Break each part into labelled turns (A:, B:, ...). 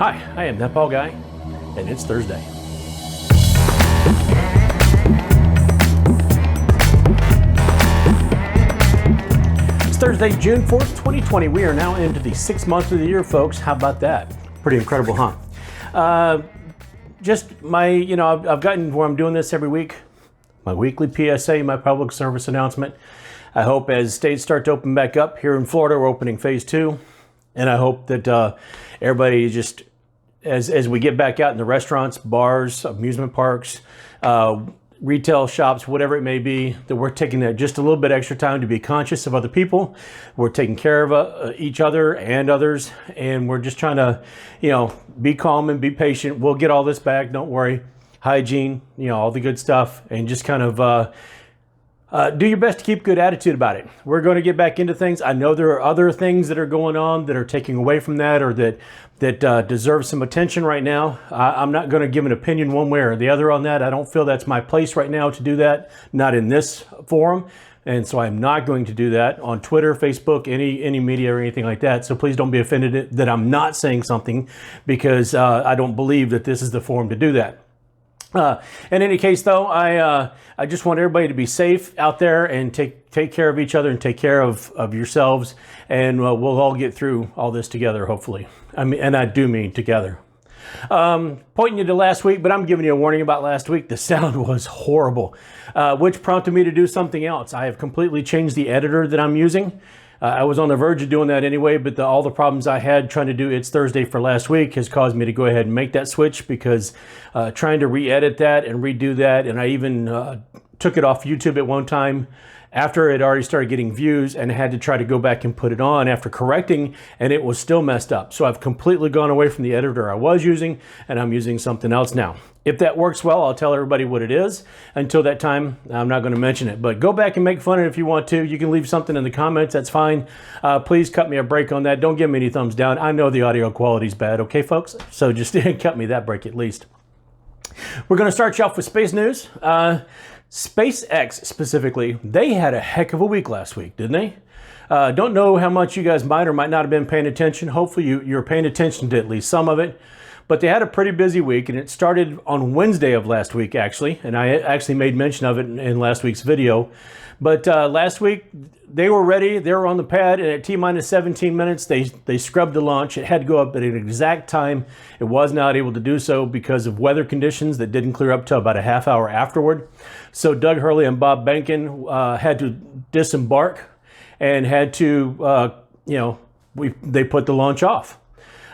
A: Hi, I am ThatPaulGuy, and it's Thursday. It's Thursday, June 4th, 2020. We are now into the 6th month of the year, folks. How about that? Pretty incredible, huh? Just I've gotten where I'm doing this every week. My weekly PSA, my public service announcement. I hope as states start to open back up, here in Florida, we're opening phase 2. And I hope that everybody just, as we get back out in the restaurants, bars, amusement parks, retail shops, whatever it may be, that we're taking just a little bit extra time to be conscious of other people. We're taking care of each other and others, and we're just trying to, be calm and be patient. We'll get all this back. Don't worry. Hygiene, all the good stuff, and just kind of do your best to keep good attitude about it. We're going to get back into things. I know there are other things that are going on that are taking away from that, or that deserve some attention right now. I'm not going to give an opinion one way or the other on that. I don't feel that's my place right now to do that, not in this forum. And so I'm not going to do that on Twitter, Facebook, any media or anything like that. So please don't be offended that I'm not saying something, because I don't believe that this is the forum to do that. In any case, though, I just want everybody to be safe out there and take care of each other and take care of yourselves, and we'll all get through all this together, hopefully. And I do mean together. Pointing you to last week, but I'm giving you a warning about last week. The sound was horrible, which prompted me to do something else. I have completely changed the editor that I'm using. I was on the verge of doing that anyway, but all the problems I had trying to do It's Thursday for last week has caused me to go ahead and make that switch, because trying to re-edit that and redo that, and I even took it off YouTube at one time after it already started getting views, and had to try to go back and put it on after correcting, and it was still messed up. So I've completely gone away from the editor I was using, and I'm using something else now. If that works well, I'll tell everybody what it is. Until that time, I'm not going to mention it. But go back and make fun of it if you want to. You can leave something in the comments. That's fine. Please cut me a break on that. Don't give me any thumbs down. I know the audio quality is bad, okay, folks? So just cut me that break at least. We're going to start you off with space news. SpaceX specifically, they had a heck of a week last week, didn't they? Don't know how much you guys might or might not have been paying attention. Hopefully you're paying attention to at least some of it. But they had a pretty busy week, and it started on Wednesday of last week, actually. And I actually made mention of it in last week's video. But last week, they were ready. They were on the pad, and at T-minus 17 minutes, they scrubbed the launch. It had to go up at an exact time. It was not able to do so because of weather conditions that didn't clear up till about a half hour afterward. So Doug Hurley and Bob Behnken had to disembark and had to, they put the launch off.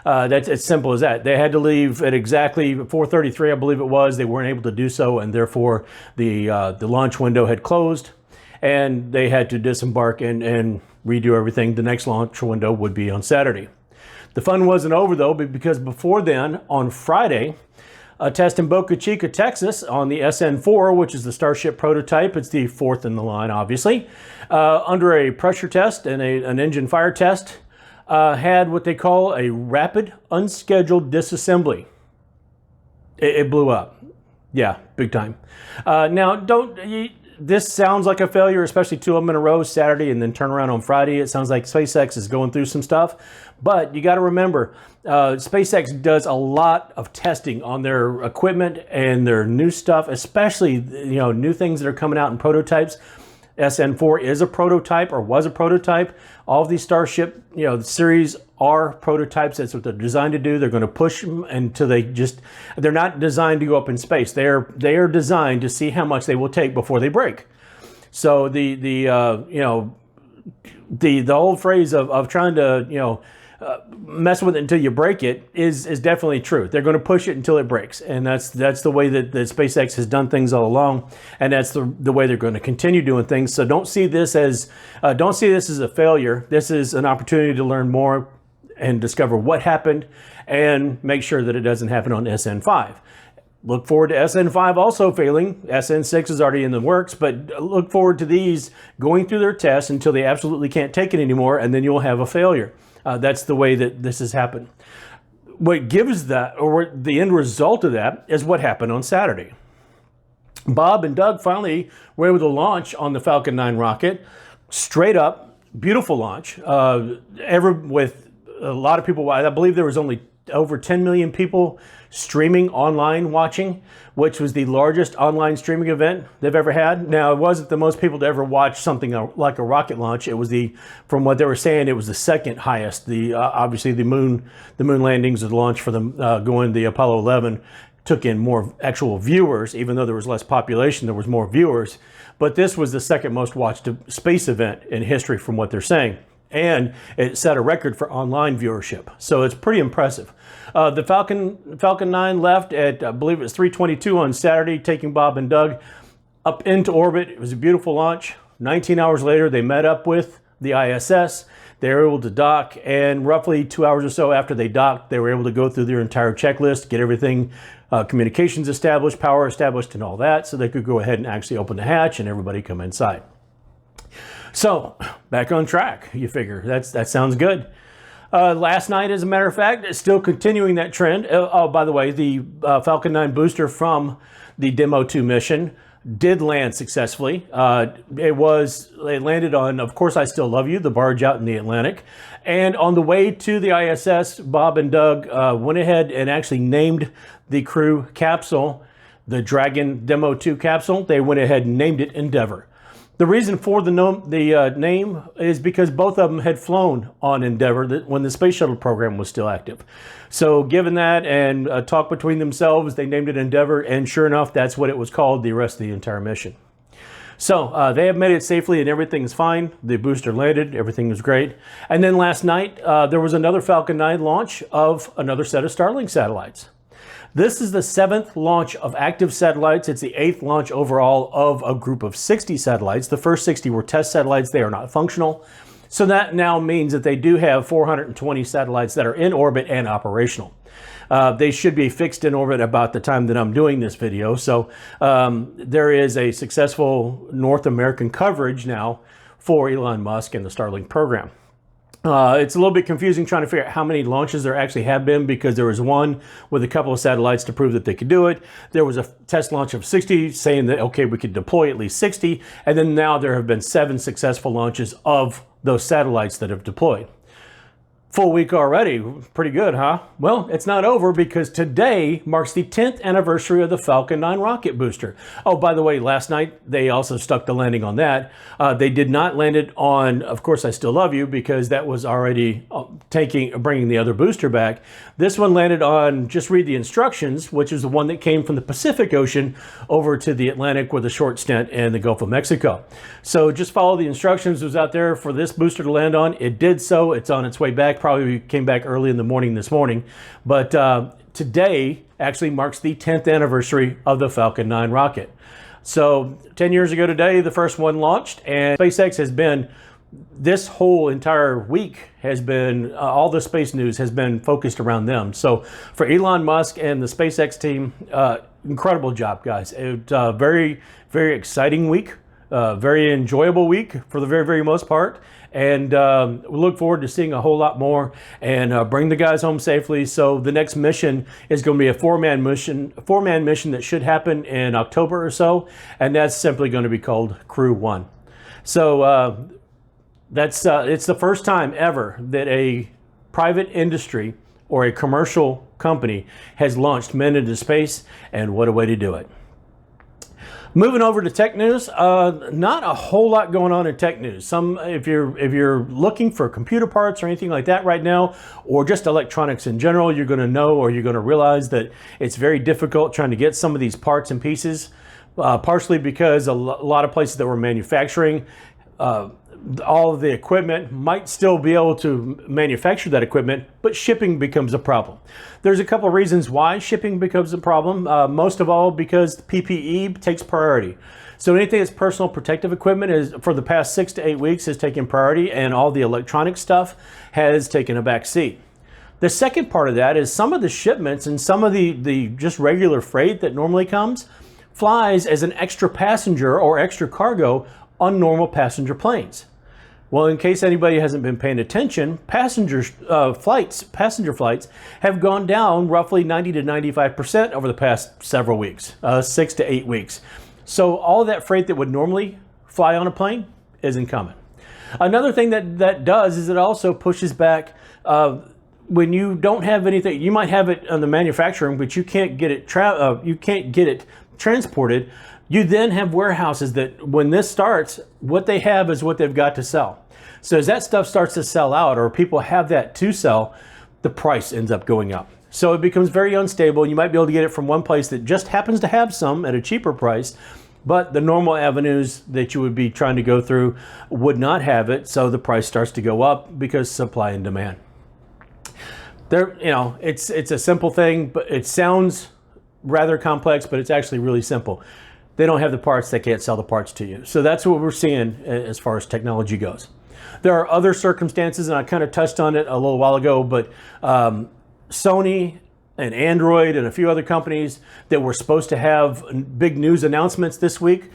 A: That's as simple as that. They had to leave at exactly 4:33, I believe it was. They weren't able to do so, and therefore the launch window had closed, and they had to disembark and redo everything. The next launch window would be on Saturday. The fun wasn't over, though, because before then, on Friday, a test in Boca Chica, Texas, on the SN4, which is the Starship prototype. It's the fourth in the line, obviously. Under a pressure test and an engine fire test, had what they call a rapid unscheduled disassembly. It blew up. Yeah, big time. Now, this sounds like a failure, especially 2 of them in a row, Saturday and then turn around on Friday. It sounds like SpaceX is going through some stuff. But you got to remember, SpaceX does a lot of testing on their equipment and their new stuff, especially new things that are coming out in prototypes. SN4 is a prototype, or was a prototype. All of these Starship, series are prototypes. That's what they're designed to do. They're going to push them until they're not designed to go up in space. They are designed to see how much they will take before they break. So the old phrase of trying to, mess with it until you break it is definitely true. They're going to push it until it breaks, and that's the way that SpaceX has done things all along, and that's the way they're going to continue doing things. So don't see this as a failure. This is an opportunity to learn more and discover what happened, and make sure that it doesn't happen on SN5. Look forward to SN5 also failing. SN6 is already in the works, but look forward to these going through their tests until they absolutely can't take it anymore, and then you'll have a failure. That's the way that this has happened. What gives that, or the end result of that, is what happened on Saturday. Bob and Doug finally were able to launch on the Falcon 9 rocket, straight up, beautiful launch. With a lot of people, I believe there was only over 10 million people streaming online watching, which was the largest online streaming event they've ever had. Now, it wasn't the most people to ever watch something like a rocket launch. It was from what they were saying, it was the second highest. Obviously the moon landings, the launch for them going the Apollo 11 took in more actual viewers. Even though there was less population, there was more viewers. But this was the second most watched space event in history from what they're saying. And it set a record for online viewership. So it's pretty impressive. The Falcon 9 left at, I believe it was 3:22 on Saturday, taking Bob and Doug up into orbit. It was a beautiful launch. 19 hours later, they met up with the ISS. They were able to dock, and roughly 2 hours or so after they docked, they were able to go through their entire checklist, get everything, communications established, power established, and all that, so they could go ahead and actually open the hatch and everybody come inside. So, back on track, you figure. That sounds good. Last night, as a matter of fact, it's still continuing that trend. Oh, by the way, the Falcon 9 booster from the Demo 2 mission did land successfully. It landed on, of course, I Still Love You, the barge out in the Atlantic. And on the way to the ISS, Bob and Doug went ahead and actually named the crew capsule, the Dragon Demo 2 capsule. They went ahead and named it Endeavour. The reason for the name is because both of them had flown on Endeavour when the space shuttle program was still active. So given that and a talk between themselves, they named it Endeavour, and sure enough, that's what it was called the rest of the entire mission. So they have made it safely and everything's fine. The booster landed, everything was great. And then last night, there was another Falcon 9 launch of another set of Starlink satellites. This is the 7th launch of active satellites. It's the 8th launch overall of a group of 60 satellites. The first 60 were test satellites. They are not functional. So that now means that they do have 420 satellites that are in orbit and operational. They should be fixed in orbit about the time that I'm doing this video. So there is a successful North American coverage now for Elon Musk and the Starlink program. It's a little bit confusing trying to figure out how many launches there actually have been, because there was one with a couple of satellites to prove that they could do it. There was a test launch of 60 saying that, okay, we could deploy at least 60. And then now there have been 7 successful launches of those satellites that have deployed. Full week already. Pretty good, huh? Well, it's not over, because today marks the 10th anniversary of the Falcon 9 rocket booster. Oh, by the way, last night they also stuck the landing on that. They did not land it on, of course, I Still Love You, because that was already bringing the other booster back. This one landed on, just read the instructions, which is the one that came from the Pacific Ocean over to the Atlantic with a short stint in the Gulf of Mexico. So just follow the instructions. It was out there for this booster to land on. It did so. It's on its way back. Probably came back early in the morning this morning. But today actually marks the 10th anniversary of the Falcon 9 rocket. So 10 years ago today, the first one launched, and SpaceX has been, this whole entire week has been, all the space news has been focused around them. So for Elon Musk and the SpaceX team, incredible job, guys. It's a very, very exciting week, very enjoyable week for the very, very most part. And we look forward to seeing a whole lot more and bring the guys home safely. So the next mission is going to be a four-man mission that should happen in October or so. And that's simply going to be called Crew 1. So it's the first time ever that a private industry or a commercial company has launched men into space, and what a way to do it. Moving over to tech news, not a whole lot going on in tech news. If you're looking for computer parts or anything like that right now, or just electronics in general, you're going to know, or you're going to realize that it's very difficult trying to get some of these parts and pieces, partially because a lot of places that were manufacturing all of the equipment might still be able to manufacture that equipment, but shipping becomes a problem. There's a couple of reasons why shipping becomes a problem. Most of all, because PPE takes priority. So anything that's personal protective equipment is, for the past 6 to 8 weeks, has taken priority, and all the electronic stuff has taken a back seat. The second part of that is some of the shipments and some of the just regular freight that normally comes flies as an extra passenger or extra cargo on normal passenger planes. Well, in case anybody hasn't been paying attention, passenger flights have gone down roughly 90 to 95% over the past several weeks, 6 to 8 weeks. So all of that freight that would normally fly on a plane isn't coming. Another thing that does is it also pushes back when you don't have anything, you might have it on the manufacturing, but you can't get it transported. You then have warehouses that when this starts, what they have is what they've got to sell. So as that stuff starts to sell out, or people have that to sell, the price ends up going up. So it becomes very unstable. You might be able to get it from one place that just happens to have some at a cheaper price, but the normal avenues that you would be trying to go through would not have it. So the price starts to go up because supply and demand. There, you know, it's a simple thing, but it sounds rather complex, but it's actually really simple. They don't have the parts, they can't sell the parts to you. So that's what we're seeing as far as technology goes. There are other circumstances, and I kind of touched on it a little while ago, but Sony and Android and a few other companies that were supposed to have big news announcements this week.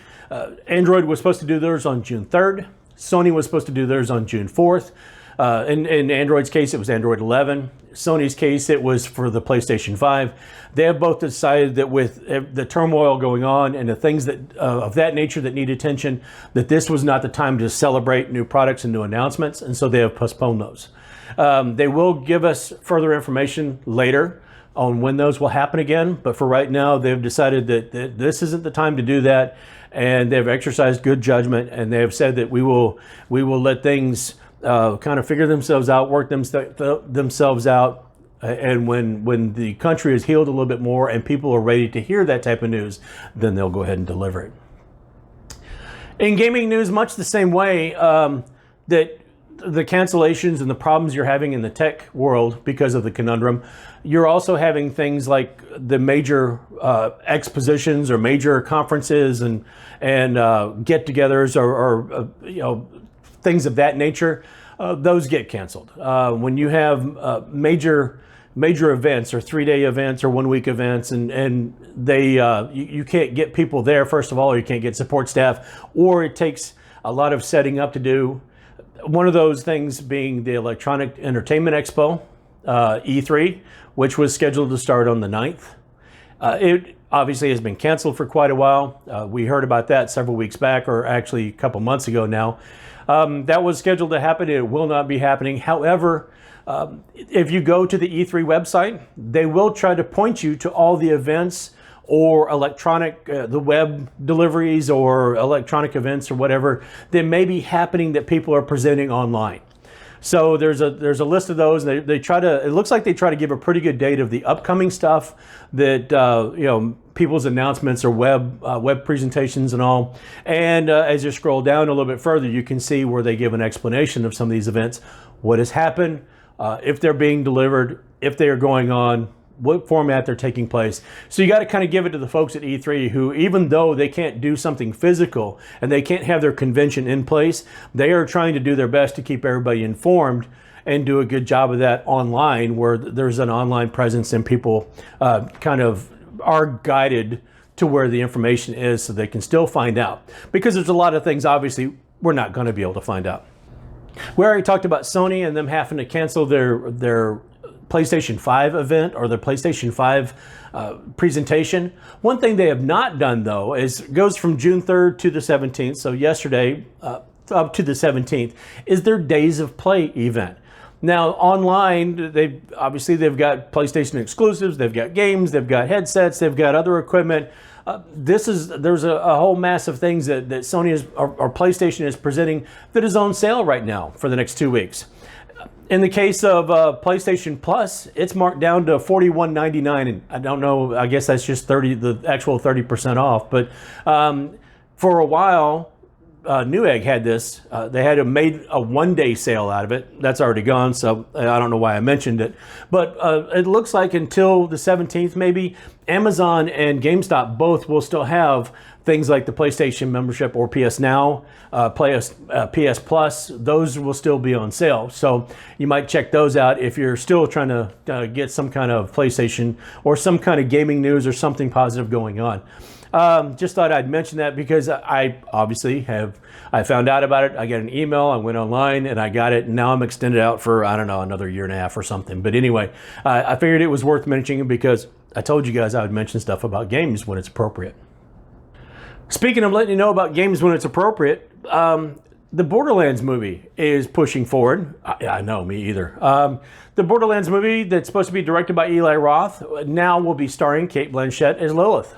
A: Android was supposed to do theirs on June 3rd. Sony was supposed to do theirs on June 4th. In Android's case, it was Android 11. Sony's case, it was for the PlayStation 5. They have both decided that with the turmoil going on and the things that of that nature that need attention, that this was not the time to celebrate new products and new announcements, and so they have postponed those. They will give us further information later on when those will happen again, but for right now, they've decided that this isn't the time to do that, and they've exercised good judgment, and they have said that we will let things kind of figure themselves out, work themselves out, and when the country is healed a little bit more and people are ready to hear that type of news, then they'll go ahead and deliver it. In gaming news, much the same way that the cancellations and the problems you're having in the tech world because of the conundrum, you're also having things like the major expositions or major conferences and get-togethers or you know, things of that nature. Those get canceled. When you have major events or 3-day events or 1-week events, and they you can't get people there, first of all, or you can't get support staff, or it takes a lot of setting up to do. One of those things being the Electronic Entertainment Expo, E3, which was scheduled to start on the 9th. It obviously has been canceled for quite a while. We heard about that several weeks back, or actually a couple months ago now. That was scheduled to happen. It will not be happening. However, if you go to the E3 website, they will try to point you to all the events or electronic, the web deliveries or electronic events or whatever that may be happening that people are presenting online. So there's a list of those. They try to, it looks like they try to give a pretty good date of the upcoming stuff that, you know, people's announcements or web presentations and all. And as you scroll down a little bit further, you can see where they give an explanation of some of these events, what has happened, if they're being delivered, if they are going on, what format they're taking place. So you got to kind of give it to the folks at E3 who, even though they can't do something physical and they can't have their convention in place, they are trying to do their best to keep everybody informed and do a good job of that online, where there's an online presence and people kind of are guided to where the information is so they can still find out. Because there's a lot of things, obviously, we're not going to be able to find out. We already talked about Sony and them having to cancel their PlayStation 5 event or the PlayStation 5 presentation. One thing they have not done, though, is goes from June 3rd to the 17th, so yesterday up to the 17th, is their Days of Play event. Now, online, they've got PlayStation exclusives, they've got games, they've got headsets, they've got other equipment. There's a whole mass of things that Sony or PlayStation is presenting that is on sale right now for the next 2 weeks. In the case of PlayStation Plus, it's marked down to $41.99, and I don't know, I guess that's just the actual 30% off. But for a while, Newegg had this. They had made a one-day sale out of it. That's already gone, so I don't know why I mentioned it. But it looks like until the 17th, maybe, Amazon and GameStop both will still have things like the PlayStation membership or PS Now, PS Plus. Those will still be on sale. So you might check those out if you're still trying to get some kind of PlayStation or some kind of gaming news or something positive going on. Just thought I'd mention that because I found out about it. I got an email, I went online and I got it, and now I'm extended out for, I don't know, another year and a half or something. But anyway, I figured it was worth mentioning because I told you guys I would mention stuff about games when it's appropriate. Speaking of letting you know about games when it's appropriate, the Borderlands movie is pushing forward. I know, me either. The Borderlands movie that's supposed to be directed by Eli Roth now will be starring Cate Blanchette as Lilith.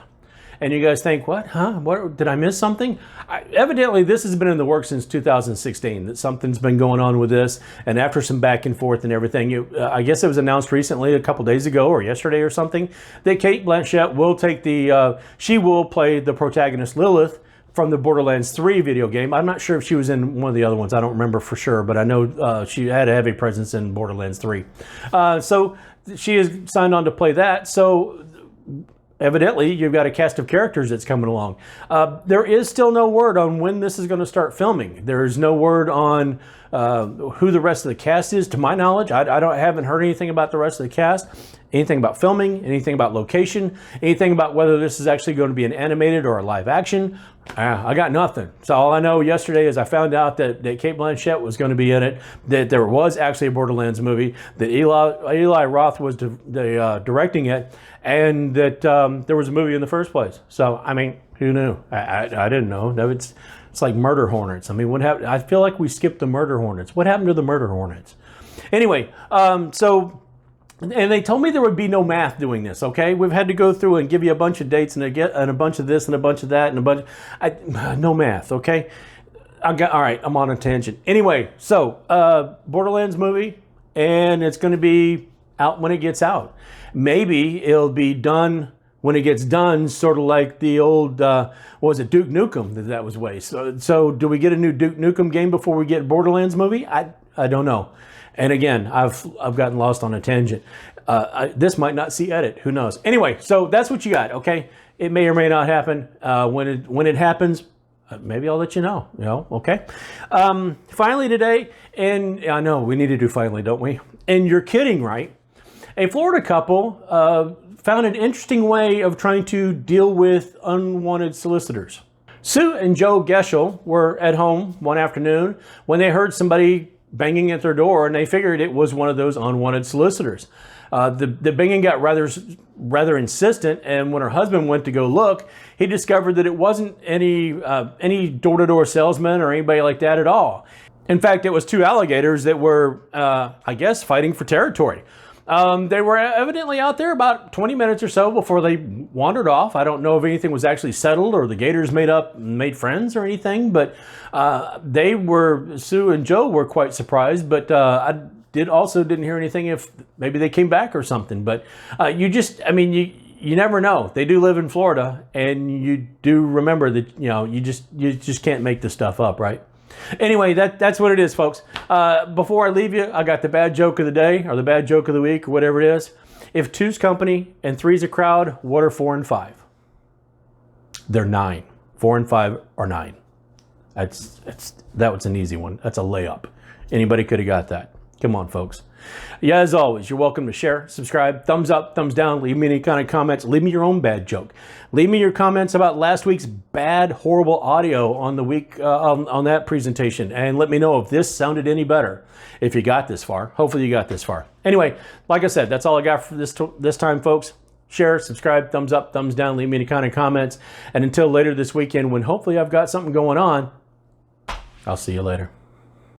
A: And you guys think, what? Huh? What? Did I miss something? Evidently, this has been in the works since 2016, that something's been going on with this. And after some back and forth and everything, I guess it was announced recently, a couple days ago or yesterday or something, that Cate Blanchett will take she will play the protagonist Lilith from the Borderlands 3 video game. I'm not sure if she was in one of the other ones. I don't remember for sure, but I know she had a heavy presence in Borderlands 3. So she is signed on to play that. So evidently, you've got a cast of characters that's coming along. There is still no word on when this is going to start filming. There is no word on who the rest of the cast is, to my knowledge. I haven't heard anything about the rest of the cast, anything about filming, anything about location, anything about whether this is actually going to be an animated or a live action. I got nothing. So all I know yesterday is I found out that Cate Blanchett was going to be in it, that there was actually a Borderlands movie, that Eli Roth was directing it, and that there was a movie in the first place. So, I mean, who knew? I didn't know. No, it's like Murder Hornets. I mean, what happened? I feel like we skipped the Murder Hornets. What happened to the Murder Hornets? Anyway, and they told me there would be no math doing this, okay? We've had to go through and give you a bunch of dates and a bunch of this and a bunch of that and no math, okay? All right, I'm on a tangent. Anyway, so Borderlands movie, and it's going to be out when it gets out. Maybe it'll be done when it gets done, sort of like the old, what was it, Duke Nukem, that was way. So do we get a new Duke Nukem game before we get Borderlands movie? I don't know. And again, I've gotten lost on a tangent. This might not see edit. Who knows? Anyway, so that's what you got. Okay, it may or may not happen. When it happens, maybe I'll let you know. Okay. Finally today, and I know we need to do finally, don't we? And you're kidding, right? A Florida couple found an interesting way of trying to deal with unwanted solicitors. Sue and Joe Geschel were at home one afternoon when they heard somebody banging at their door, and they figured it was one of those unwanted solicitors. The banging got rather insistent, and when her husband went to go look, he discovered that it wasn't any door-to-door salesman or anybody like that at all. In fact, it was two alligators that were, I guess, fighting for territory. They were evidently out there about 20 minutes or so before they wandered off. I don't know if anything was actually settled or the gators made friends or anything, but Sue and Joe were quite surprised, but I didn't hear anything if maybe they came back or something. But you never know. They do live in Florida, and you do remember that, you just can't make this stuff up, right? Anyway, that's what it is, folks. Before I leave you, I got the bad joke of the day, or the bad joke of the week, or whatever it is. If two's company and three's a crowd, what are 4 and 5? They're 9. 4 and 5 are 9. That was an easy one. That's a layup. Anybody could have got that. Come on, folks. Yeah, as always, you're welcome to share, subscribe, thumbs up, thumbs down, leave me any kind of comments, leave me your own bad joke. Leave me your comments about last week's bad, horrible audio on the week, on that presentation, and let me know if this sounded any better, if you got this far. Hopefully you got this far. Anyway, like I said, that's all I got for this time, folks. Share, subscribe, thumbs up, thumbs down, leave me any kind of comments, and until later this weekend when hopefully I've got something going on, I'll see you later.